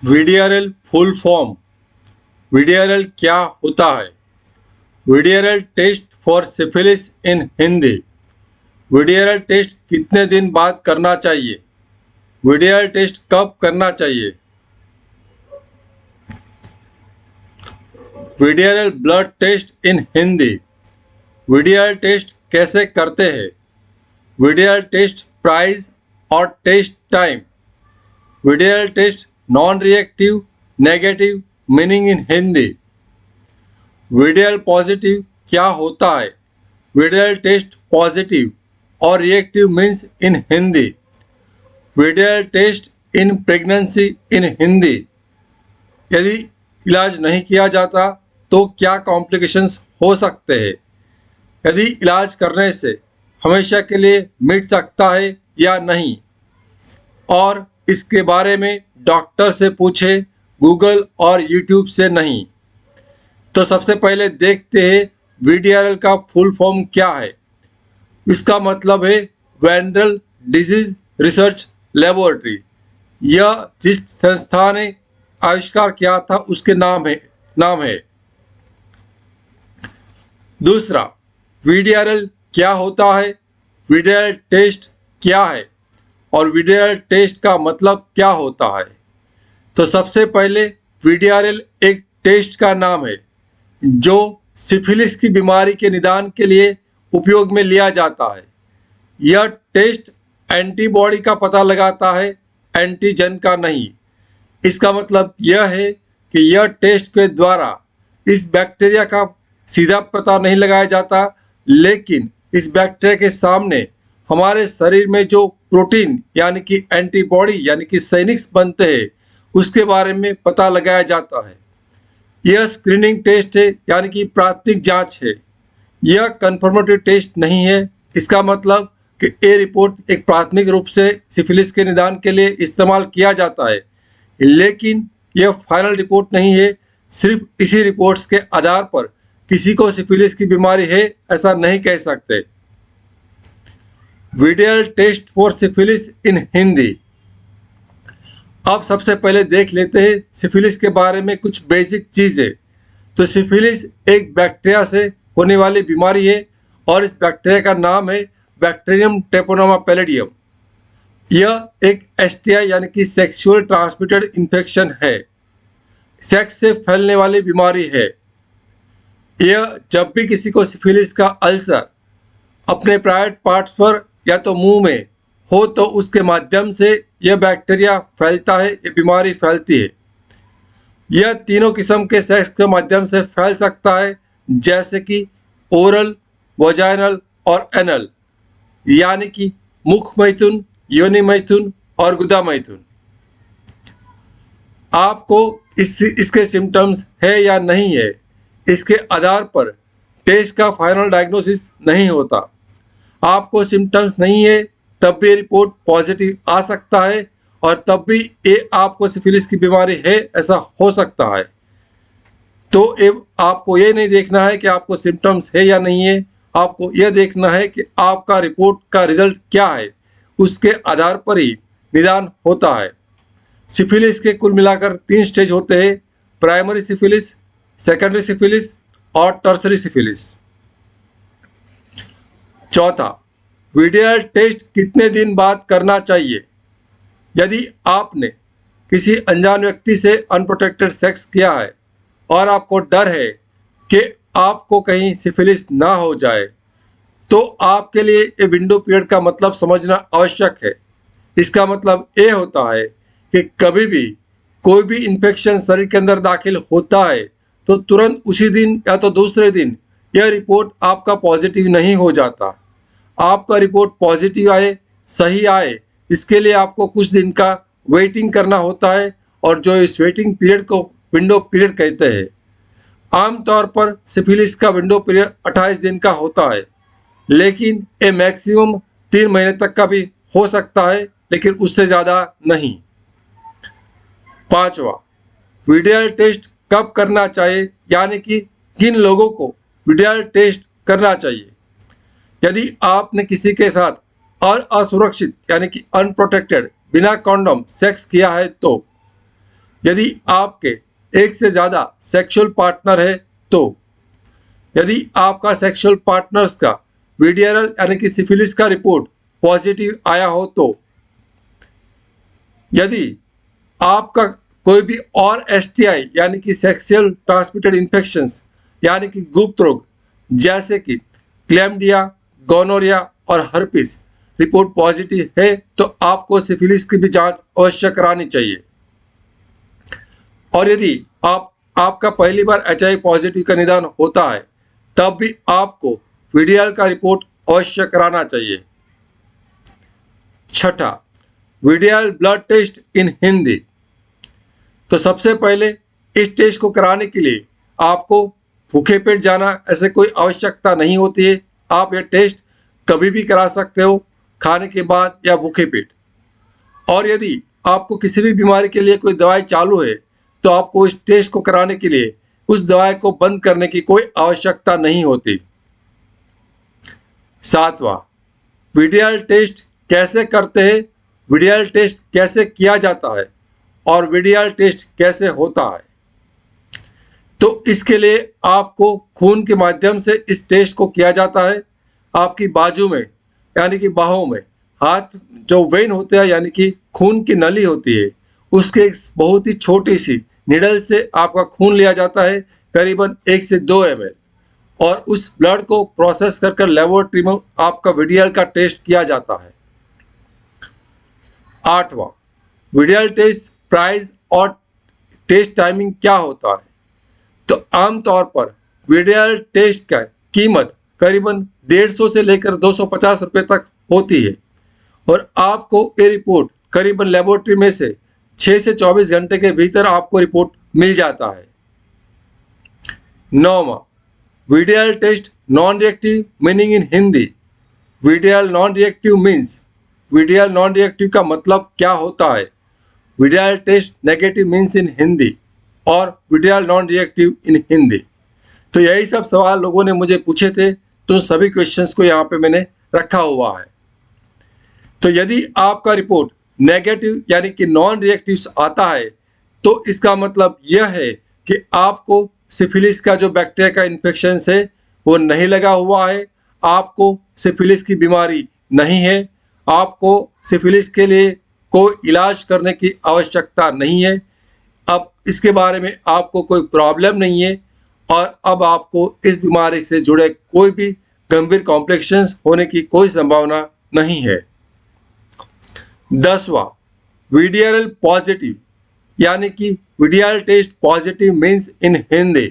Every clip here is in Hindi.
VDRL full form. वीडीआरएल क्या होता है? VDRL test for syphilis in Hindi. VDRL test कितने दिन बाद करना चाहिए? वीडीआरएल टेस्ट कब करना चाहिए? VDRL blood test in Hindi. VDRL test कैसे करते हैं? वीडीआरएल टेस्ट प्राइस और test time. VDRL test non reactive negative meaning in Hindi. VDRL positive क्या होता है? वीडीआरएल टेस्ट पॉजिटिव और reactive means in Hindi. VDRL test in pregnancy in Hindi. यदि इलाज नहीं किया जाता तो क्या कॉम्प्लिकेशंस हो सकते हैं? यदि इलाज करने से हमेशा के लिए मिट सकता है या नहीं, और इसके बारे में डॉक्टर से पूछे, गूगल और यूट्यूब से नहीं। तो सबसे पहले देखते हैं वीडीआरएल का फुल फॉर्म क्या है। इसका मतलब है वेनरल डिजीज रिसर्च लेबोरेटरी। यह जिस संस्था ने आविष्कार किया था उसके नाम है। दूसरा, वीडीआरएल क्या होता है? वीडीआरएल टेस्ट क्या है और वीडीआरएल टेस्ट का मतलब क्या होता है? तो सबसे पहले वीडीआरएल एक टेस्ट का नाम है जो सिफिलिस की बीमारी के निदान के लिए उपयोग में लिया जाता है। यह टेस्ट एंटीबॉडी का पता लगाता है, एंटीजन का नहीं। इसका मतलब यह है कि यह टेस्ट के द्वारा इस बैक्टीरिया का सीधा पता नहीं लगाया जाता, लेकिन इस बैक्टीरिया के सामने हमारे शरीर में जो प्रोटीन यानी कि एंटीबॉडी यानी कि सैनिक्स बनते हैं उसके बारे में पता लगाया जाता है। यह स्क्रीनिंग टेस्ट है यानी कि प्राथमिक जांच है। यह कन्फर्मेटरी टेस्ट नहीं है। इसका मतलब कि ये रिपोर्ट एक प्राथमिक रूप से सिफिलिस के निदान के लिए इस्तेमाल किया जाता है, लेकिन यह फाइनल रिपोर्ट नहीं है। सिर्फ इसी रिपोर्ट्स के आधार पर किसी को सिफिलिस की बीमारी है ऐसा नहीं कह सकते। VDRL test for syphilis in Hindi. अब सबसे पहले देख लेते हैं सिफिलिस के बारे में कुछ बेसिक चीज़ें। तो सिफिलिस एक बैक्टीरिया से होने वाली बीमारी है और इस बैक्टीरिया का नाम है बैक्टीरियम ट्रेपोनोमा पैलिडियम। यह एक एसटीआई यानी कि सेक्सुअल ट्रांसमिटेड इन्फेक्शन है। सेक्स से फैलने वाली बीमारी है। यह जब भी किसी को सिफिलिस का अल्सर अपने प्राइवेट पार्ट्स पर या तो मुंह में हो तो उसके माध्यम से यह बैक्टीरिया फैलता है, ये बीमारी फैलती है। यह तीनों किस्म के सेक्स के माध्यम से फैल सकता है, जैसे कि ओरल, वजाइनल और एनल, यानी कि मुख मैथुन, योनि मैथुन और गुदा मैथुन। आपको इसके सिम्टम्स है या नहीं है, इसके आधार पर टेस्ट का फाइनल डायग्नोसिस नहीं होता। आपको सिम्टम्स नहीं है तब भी रिपोर्ट पॉजिटिव आ सकता है और तब भी ये आपको सिफिलिस की बीमारी है ऐसा हो सकता है। तो आपको ये नहीं देखना है कि आपको सिम्टम्स है या नहीं है, आपको यह देखना है कि आपका रिपोर्ट का रिजल्ट क्या है। उसके आधार पर ही निदान होता है। सिफिलिस के कुल मिलाकर 3 स्टेज होते हैं: प्राइमरी सिफिलिस, सेकेंडरी सिफिलिस और टर्सरी सिफिलिस। चौथा, वीडीआरएल टेस्ट कितने दिन बाद करना चाहिए? यदि आपने किसी अनजान व्यक्ति से अनप्रोटेक्टेड सेक्स किया है और आपको डर है कि आपको कहीं सिफिलिस ना हो जाए, तो आपके लिए ये विंडो पीरियड का मतलब समझना आवश्यक है। इसका मतलब ये होता है कि कभी भी कोई भी इन्फेक्शन शरीर के अंदर दाखिल होता है तो तुरंत उसी दिन या तो दूसरे दिन यह रिपोर्ट आपका पॉजिटिव नहीं हो जाता। आपका रिपोर्ट पॉजिटिव आए, सही आए, इसके लिए आपको कुछ दिन का वेटिंग करना होता है, और जो इस वेटिंग पीरियड को विंडो पीरियड कहते हैं। आमतौर पर सिफिलिस का विंडो पीरियड 28 दिन का होता है, लेकिन ये मैक्सिमम 3 महीने तक का भी हो सकता है, लेकिन उससे ज़्यादा नहीं। पांचवा, वीडीआरएल टेस्ट कब करना चाहिए, यानी कि किन लोगों को वीडीआरएल टेस्ट करना चाहिए? यदि आपने किसी के साथ असुरक्षित यानी कि अनप्रोटेक्टेड बिना कॉन्डोम सेक्स किया है तो यदि आपके एक से ज़्यादा सेक्सुअल पार्टनर है तो यदि आपका सेक्सुअल पार्टनर्स का वीडियल यानी कि सिफिलिस का रिपोर्ट पॉजिटिव आया हो तो यदि आपका कोई भी और एसटीआई यानी कि सेक्सुअल ट्रांसमिटेड इन्फेक्शंस यानी कि गुप्त रोग जैसे कि क्लैमिडिया, गोनोरिया और हर्पिस रिपोर्ट पॉजिटिव है तो आपको सिफिलिस की भी जांच अवश्य करानी चाहिए। और यदि आपका पहली बार एचआईवी पॉजिटिव का निदान होता है तब भी आपको वीडियल का रिपोर्ट अवश्य कराना चाहिए। छठा, वीडियल ब्लड टेस्ट इन हिंदी। तो सबसे पहले इस टेस्ट को कराने के लिए आपको भूखे पेट जाना ऐसे कोई आवश्यकता नहीं होती है। आप यह टेस्ट कभी भी करा सकते हो, खाने के बाद या भूखे पेट। और यदि आपको किसी भी बीमारी के लिए कोई दवाई चालू है तो आपको इस टेस्ट को कराने के लिए उस दवाई को बंद करने की कोई आवश्यकता नहीं होती। सातवां, वीडियल टेस्ट कैसे करते हैं, वीडियल टेस्ट कैसे किया जाता है और वीडियल टेस्ट कैसे होता है। तो इसके लिए आपको खून के माध्यम से इस टेस्ट को किया जाता है। आपकी बाजू में यानी कि बाहों में हाथ जो वेन होते हैं यानी कि खून की नली होती है उसके एक बहुत ही छोटी सी निडल से आपका खून लिया जाता है करीबन 1 से 2 ml और उस ब्लड को प्रोसेस कर लेबोरेटरी में आपका वीडियल का टेस्ट किया जाता है। आठवां, वीडियल टेस्ट प्राइस और टेस्ट टाइमिंग क्या होता है। तो आमतौर पर वीडियल टेस्ट का कीमत करीबन 150 से लेकर 250 रुपये तक होती है और आपको ये रिपोर्ट करीबन लेबोरेटरी में से 6 से 24 घंटे के भीतर आपको रिपोर्ट मिल जाता है। नौवां, VDRL test non reactive meaning in Hindi. VDRL non reactive means, VDRL non reactive का मतलब क्या होता है। VDRL test negative means in Hindi और VDRL non reactive in Hindi. तो यही सब सवाल लोगों ने मुझे पूछे थे तो सभी क्वेश्चंस को यहाँ पे मैंने रखा हुआ है। तो यदि आपका रिपोर्ट नेगेटिव यानी कि नॉन रिएक्टिव आता है तो इसका मतलब यह है कि आपको सिफिलिस का जो बैक्टीरिया का इन्फेक्शन है वो नहीं लगा हुआ है, आपको सिफिलिस की बीमारी नहीं है, आपको सिफिलिस के लिए कोई इलाज करने की आवश्यकता नहीं है। अब इसके बारे में आपको कोई प्रॉब्लम नहीं है और अब आपको इस बीमारी से जुड़े कोई भी गंभीर कॉम्प्लिकेशंस होने की कोई संभावना नहीं है। 10वां, वीडियल पॉजिटिव यानी कि VDRL test positive means in Hindi,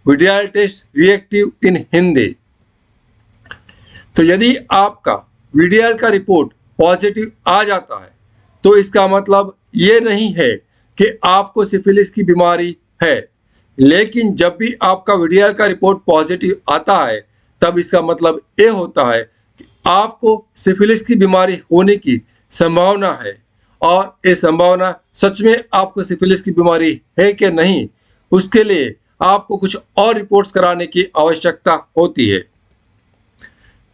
VDRL test reactive in Hindi. तो यदि आपका वीडियल का रिपोर्ट पॉजिटिव आ जाता है तो इसका मतलब ये नहीं है कि आपको सिफिलिस की बीमारी है, लेकिन जब भी आपका वीडियल का रिपोर्ट पॉजिटिव आता है तब इसका मतलब ये होता है कि आपको सिफिलिस की बीमारी होने की संभावना है और ये संभावना सच में आपको सिफिलिस की बीमारी है कि नहीं उसके लिए आपको कुछ और रिपोर्ट्स कराने की आवश्यकता होती है।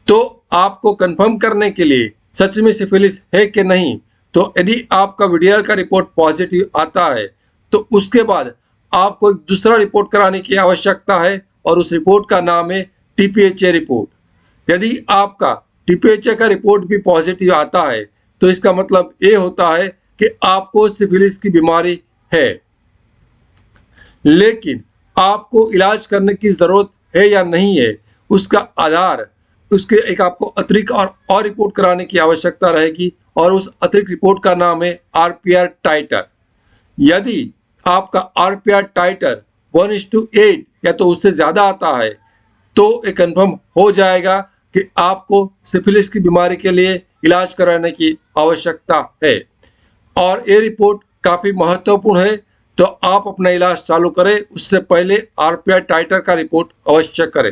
तो आपको कंफर्म करने के लिए सच में सिफिलिस है कि नहीं, तो यदि आपका वीडियल का रिपोर्ट पॉजिटिव आता है तो उसके बाद आपको एक दूसरा रिपोर्ट कराने की आवश्यकता है और उस रिपोर्ट का नाम है टीपीएचए रिपोर्ट। यदि आपका टीपीएचए का रिपोर्ट भी पॉजिटिव आता है तो इसका मतलब ये होता है कि आपको सिफिलिस की बीमारी है, लेकिन आपको इलाज करने की ज़रूरत है या नहीं है उसका आधार उसके एक आपको अतिरिक्त और रिपोर्ट कराने की आवश्यकता रहेगी और उस अतिरिक्त रिपोर्ट का नाम है आरपीआर टाइटर। यदि आपका आरपीआर टाइटर 1:8 या तो उससे ज़्यादा आता है तो ये कंफर्म हो जाएगा कि आपको सिफिलिस की बीमारी के लिए इलाज कराने की आवश्यकता है और ये रिपोर्ट काफ़ी महत्वपूर्ण है। तो आप अपना इलाज चालू करें उससे पहले आरपीआर टाइटर का रिपोर्ट अवश्य करें,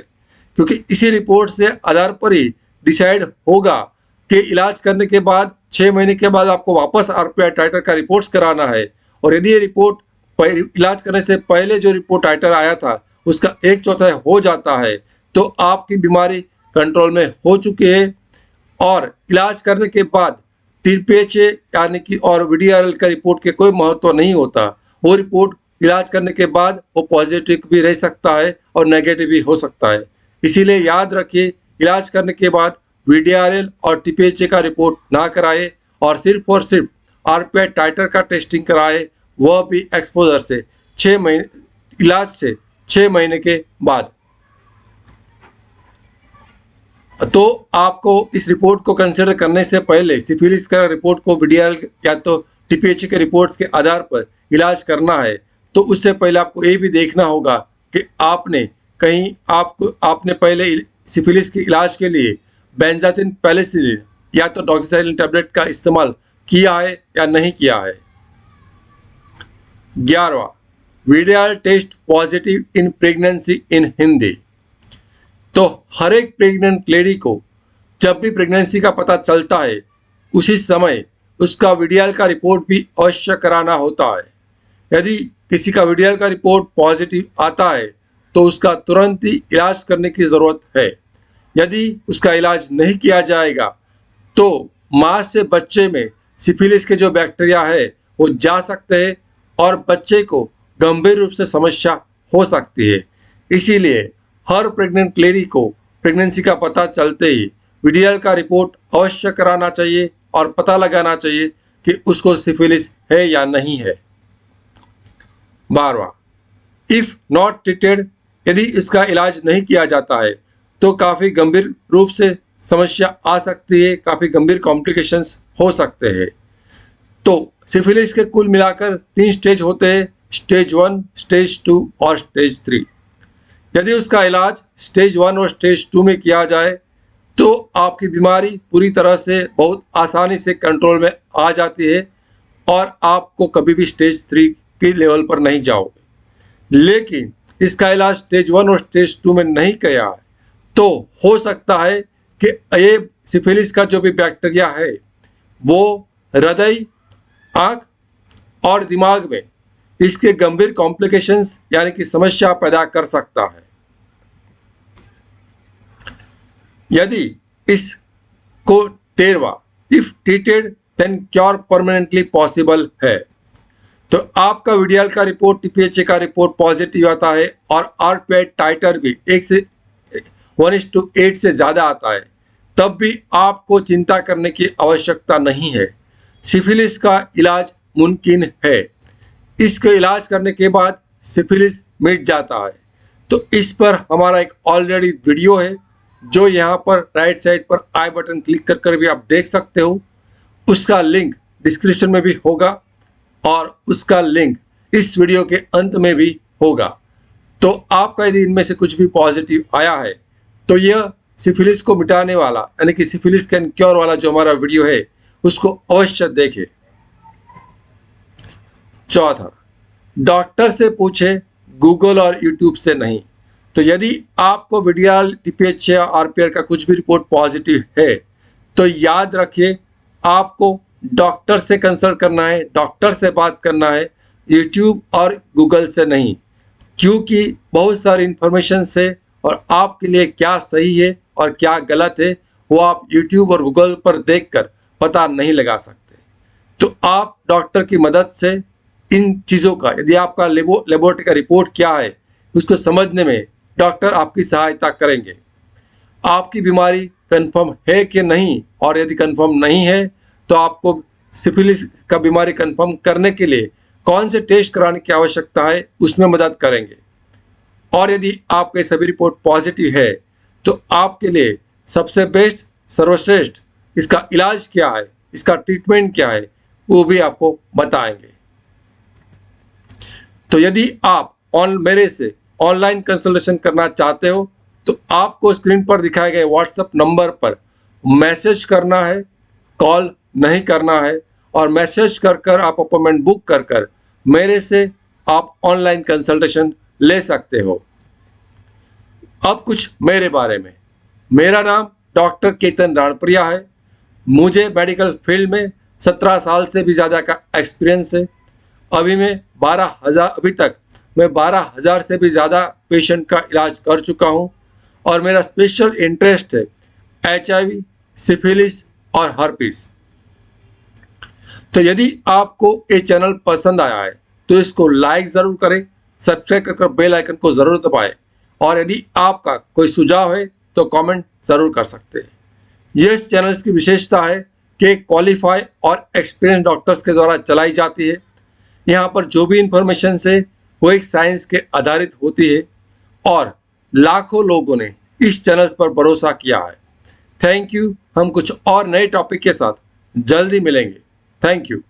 क्योंकि इसी रिपोर्ट से आधार पर ही डिसाइड होगा कि इलाज करने के बाद 6 महीने के बाद आपको वापस आरपीआर टाइटर का रिपोर्ट्स कराना है। और यदि ये रिपोर्ट इलाज करने से पहले जो रिपोर्ट टाइटर आया था उसका 1/4 हो जाता है तो आपकी बीमारी कंट्रोल में हो चुकी है और इलाज करने के बाद टीपीएचए यानी कि और वीडियल का रिपोर्ट के कोई महत्व नहीं होता वो रिपोर्ट इलाज करने के बाद वो पॉजिटिव भी रह सकता है और नेगेटिव भी हो सकता है। इसीलिए याद रखिए, इलाज करने के बाद वीडीआरएल और टीपीएचए का रिपोर्ट ना कराए और सिर्फ आरपीआई टाइटर का टेस्टिंग कराए, वह भी एक्सपोजर से 6 महीने इलाज से 6 महीने के बाद। तो आपको इस रिपोर्ट को कंसिडर करने से पहले सिफिलिस का रिपोर्ट को वीडीआरएल या तो टीपीएचए के रिपोर्ट्स के आधार पर इलाज करना है, तो उससे पहले आपको ये भी देखना होगा कि आपने पहले सिफिलिस के इलाज के लिए बेंजाथिन पेनिसिलिन या तो डॉक्सीसाइक्लिन टैबलेट का इस्तेमाल किया है या नहीं किया है। 11वां, VDRL test positive in pregnancy in Hindi. तो हर एक प्रेग्नेंट लेडी को जब भी प्रेगनेंसी का पता चलता है, उसी समय उसका वीडीआरएल का रिपोर्ट भी अवश्य कराना होता है। यदि किसी का वीडीआरएल का रिपोर्ट पॉजिटिव आता है तो उसका तुरंत ही इलाज करने की ज़रूरत है। यदि उसका इलाज नहीं किया जाएगा तो माँ से बच्चे में सिफिलिस के जो बैक्टीरिया है वो जा सकते हैं और बच्चे को गंभीर रूप से समस्या हो सकती है। इसीलिए हर प्रेग्नेंट लेडी को प्रेगनेंसी का पता चलते ही वीडीआरएल का रिपोर्ट अवश्य कराना चाहिए और पता लगाना चाहिए कि उसको सिफिलिस है या नहीं है। 12वां, इफ नॉट ट्रीटेड, यदि इसका इलाज नहीं किया जाता है तो काफ़ी गंभीर रूप से समस्या आ सकती है, काफ़ी गंभीर कॉम्प्लिकेशंस हो सकते हैं। तो सिफिलिस के कुल मिलाकर 3 स्टेज होते हैं, स्टेज 1, स्टेज 2 और स्टेज 3। यदि उसका इलाज स्टेज 1 और स्टेज 2 में किया जाए तो आपकी बीमारी पूरी तरह से बहुत आसानी से कंट्रोल में आ जाती है और आपको कभी भी स्टेज 3 के लेवल पर नहीं जाओगे। लेकिन इसका इलाज स्टेज 1 और स्टेज 2 में नहीं किया है तो हो सकता है कि ये सिफिलिस का जो भी बैक्टीरिया है वो हृदय, आँख और दिमाग में इसके गंभीर कॉम्प्लिकेशंस यानी कि समस्या पैदा कर सकता है। यदि इसको 13वां, if treated then cure permanently possible है। तो आपका वीडीआरएल का रिपोर्ट, टीपीएचए का रिपोर्ट पॉजिटिव आता है और आरपीआई टाइटर भी 1:8 से ज़्यादा आता है, तब भी आपको चिंता करने की आवश्यकता नहीं है। सिफिलिस का इलाज मुमकिन है। इसके इलाज करने के बाद सिफिलिस मिट जाता है। तो इस पर हमारा एक ऑलरेडी वीडियो है जो यहाँ पर राइट साइड पर आई बटन क्लिक कर भी आप देख सकते हो। उसका लिंक डिस्क्रिप्शन में भी होगा और उसका लिंक इस वीडियो के अंत में भी होगा। तो आपका यदि इनमें से कुछ भी पॉजिटिव आया है तो यह सिफिलिस को मिटाने वाला यानी कि सिफिलिस कैन क्योर वाला जो हमारा वीडियो है उसको अवश्य देखें। 14, डॉक्टर से पूछे, गूगल और यूट्यूब से नहीं। तो यदि आपको वीडीआरएल, टीपीएचए या आरपीआर का कुछ भी रिपोर्ट पॉजिटिव है तो याद रखिए आपको डॉक्टर से कंसल्ट करना है, डॉक्टर से बात करना है, यूट्यूब और गूगल से नहीं। क्योंकि बहुत सारी इन्फॉर्मेशन से और आपके लिए क्या सही है और क्या गलत है वो आप यूट्यूब और गूगल पर देखकर पता नहीं लगा सकते। तो आप डॉक्टर की मदद से इन चीज़ों का, यदि आपका लेबोरेटरी का रिपोर्ट क्या है उसको समझने में डॉक्टर आपकी सहायता करेंगे। आपकी बीमारी कंफर्म है कि नहीं, और यदि कंफर्म नहीं है तो आपको सिफिलिस का बीमारी कंफर्म करने के लिए कौन से टेस्ट कराने की आवश्यकता है उसमें मदद करेंगे। और यदि आपके सभी रिपोर्ट पॉजिटिव है तो आपके लिए सबसे बेस्ट, सर्वश्रेष्ठ इसका इलाज क्या है, इसका ट्रीटमेंट क्या है वो भी आपको बताएंगे। तो यदि आप मेरे से ऑनलाइन कंसल्टेशन करना चाहते हो तो आपको स्क्रीन पर दिखाए गए व्हाट्सएप नंबर पर मैसेज करना है, कॉल नहीं करना है। और मैसेज कर आप अपॉइंटमेंट बुक कर मेरे से आप ऑनलाइन कंसल्टेशन ले सकते हो। अब कुछ मेरे बारे में। मेरा नाम डॉक्टर केतन राणप्रिया है। मुझे मेडिकल फील्ड में 17 साल से भी ज़्यादा का एक्सपीरियंस है। अभी तक मैं 12,000 से भी ज़्यादा पेशेंट का इलाज कर चुका हूँ और मेरा स्पेशल इंटरेस्ट है HIV, सिफिलिस और हर्पीस। तो यदि आपको ये चैनल पसंद आया है तो इसको लाइक ज़रूर करें, सब्सक्राइब कर बेल आइकन को ज़रूर दबाएं और यदि आपका कोई सुझाव है तो कमेंट ज़रूर कर सकते हैं। यह इस चैनल की विशेषता है कि क्वालिफाई और एक्सपीरियंस डॉक्टर्स के द्वारा चलाई जाती है। यहाँ पर जो भी इंफॉर्मेशन है वो एक साइंस के आधारित होती है और लाखों लोगों ने इस चैनल पर भरोसा किया है। Thank you. हम कुछ और नए टॉपिक के साथ जल्दी मिलेंगे। Thank you.